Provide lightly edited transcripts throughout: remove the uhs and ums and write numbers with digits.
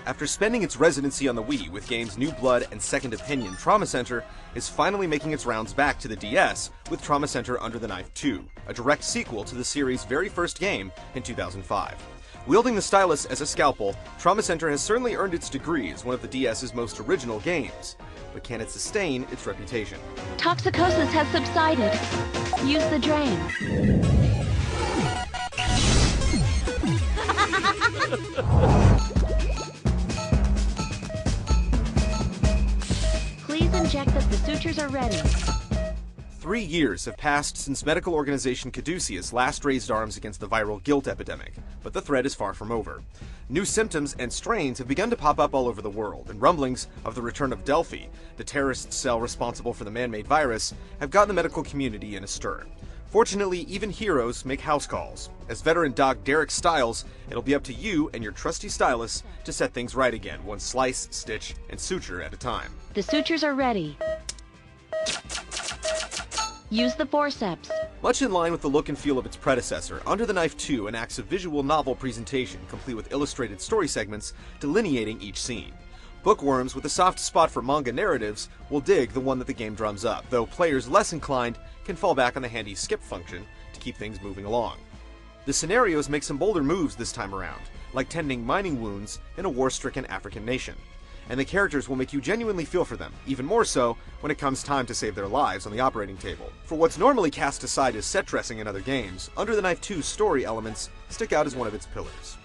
After spending its residency on the Wii with games New Blood and Second Opinion, Trauma Center is finally making its rounds back to the DS with Trauma Center Under the Knife 2, a direct sequel to the series' very first game in 2005. Wielding the stylus as a scalpel, Trauma Center has certainly earned its degree as one of the DS's most original games, but can it sustain its reputation? Toxicosis has subsided. Use the drain. Please inject that the sutures are ready. 3 years have passed since medical organization Caduceus last raised arms against the viral guilt epidemic, but the threat is far from over. New symptoms and strains have begun to pop up all over the world, and rumblings of the return of Delphi, the terrorist cell responsible for the man-made virus, have gotten the medical community in a stir. Fortunately, even heroes make house calls. As veteran doc Derek Stiles, it'll be up to you and your trusty stylus to set things right again, one slice, stitch, and suture at a time. The sutures are ready. Use the forceps. Much in line with the look and feel of its predecessor, Under the Knife 2 enacts a visual novel presentation complete with illustrated story segments delineating each scene. Bookworms with a soft spot for manga narratives will dig the one that the game drums up, though players less inclined can fall back on the handy skip function to keep things moving along. The scenarios make some bolder moves this time around, like tending mining wounds in a war-stricken African nation. And the characters will make you genuinely feel for them, even more so when it comes time to save their lives on the operating table. For what's normally cast aside as set dressing in other games, Under the Knife 2's story elements stick out as one of its pillars.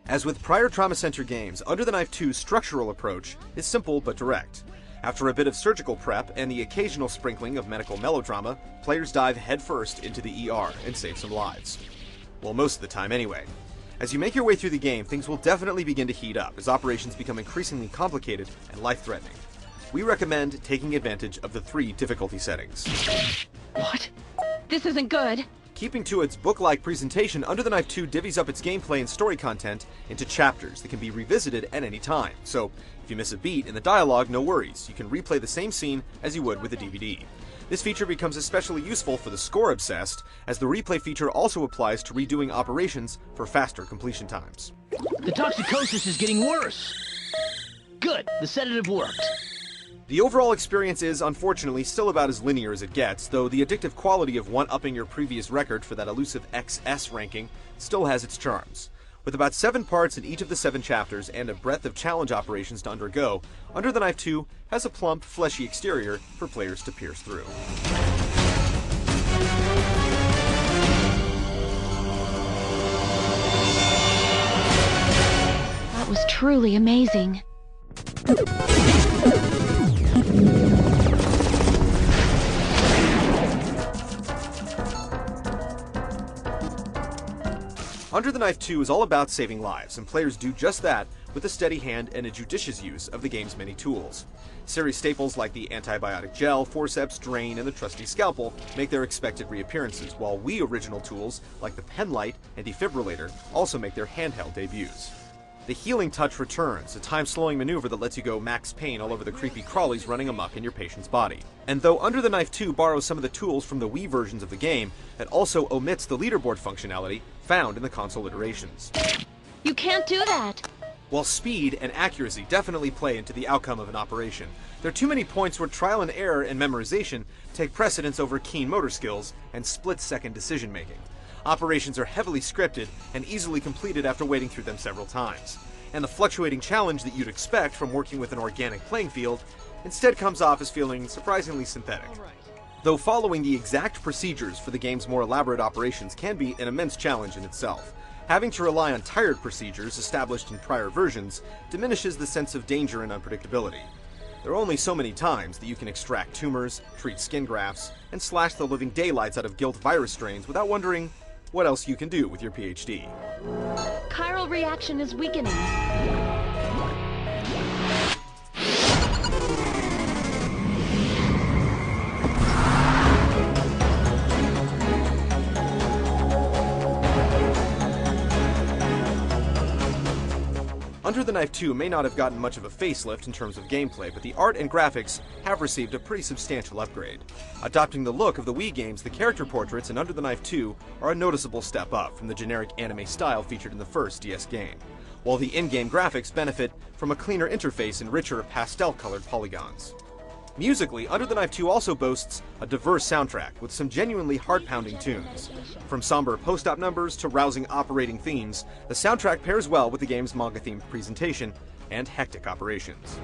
As with prior Trauma Center games, Under the Knife 2's structural approach is simple but direct. After a bit of surgical prep and the occasional sprinkling of medical melodrama, players dive headfirst into the ER and save some lives. Well, most of the time anyway. As you make your way through the game, things will definitely begin to heat up as operations become increasingly complicated and life-threatening. We recommend taking advantage of the 3 difficulty settings. What? This isn't good. Keeping to its book-like presentation, Under the Knife 2 divvies up its gameplay and story content into chapters that can be revisited at any time. So, if you miss a beat in the dialogue, no worries. You can replay the same scene as you would with a DVD. This feature becomes especially useful for the score-obsessed, as the replay feature also applies to redoing operations for faster completion times. The toxicosis is getting worse. Good, the sedative worked. The overall experience is, unfortunately, still about as linear as it gets, though the addictive quality of one-upping your previous record for that elusive XS ranking still has its charms. With about 7 parts in each of the 7 chapters and a breadth of challenge operations to undergo, Under the Knife 2 has a plump, fleshy exterior for players to pierce through. That was truly amazing. Under the Knife 2 is all about saving lives, and players do just that with a steady hand and a judicious use of the game's many tools. Series staples like the antibiotic gel, forceps, drain, and the trusty scalpel make their expected reappearances, while Wii original tools like the penlight and defibrillator also make their handheld debuts. The Healing Touch returns, a time-slowing maneuver that lets you go max pain all over the creepy crawlies running amok in your patient's body. And though Under the Knife 2 borrows some of the tools from the Wii versions of the game, it also omits the leaderboard functionality found in the console iterations. You can't do that! While speed and accuracy definitely play into the outcome of an operation, there are too many points where trial and error and memorization take precedence over keen motor skills and split-second decision-making. Operations are heavily scripted and easily completed after wading through them several times. And the fluctuating challenge that you'd expect from working with an organic playing field instead comes off as feeling surprisingly synthetic. Though following the exact procedures for the game's more elaborate operations can be an immense challenge in itself, having to rely on tired procedures established in prior versions diminishes the sense of danger and unpredictability. There are only so many times that you can extract tumors, treat skin grafts, and slash the living daylights out of guilt virus strains without wondering what else you can do with your PhD. Chiral reaction is weakening. Under the Knife 2 may not have gotten much of a facelift in terms of gameplay, but the art and graphics have received a pretty substantial upgrade. Adopting the look of the Wii games, the character portraits in Under the Knife 2 are a noticeable step up from the generic anime style featured in the first DS game, while the in-game graphics benefit from a cleaner interface and richer pastel-colored polygons. Musically, Under the Knife 2 also boasts a diverse soundtrack with some genuinely heart-pounding tunes. From somber post-op numbers to rousing operating themes, the soundtrack pairs well with the game's manga-themed presentation and hectic operations.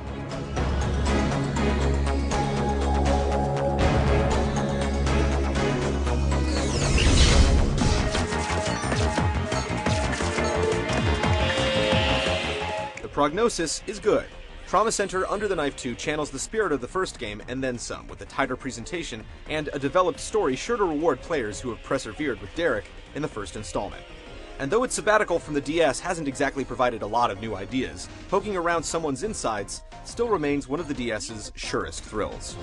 The prognosis is good. Trauma Center Under the Knife 2 channels the spirit of the first game and then some, with a tighter presentation and a developed story sure to reward players who have persevered with Derek in the first installment. And though its sabbatical from the DS hasn't exactly provided a lot of new ideas, poking around someone's insides still remains one of the DS's surest thrills.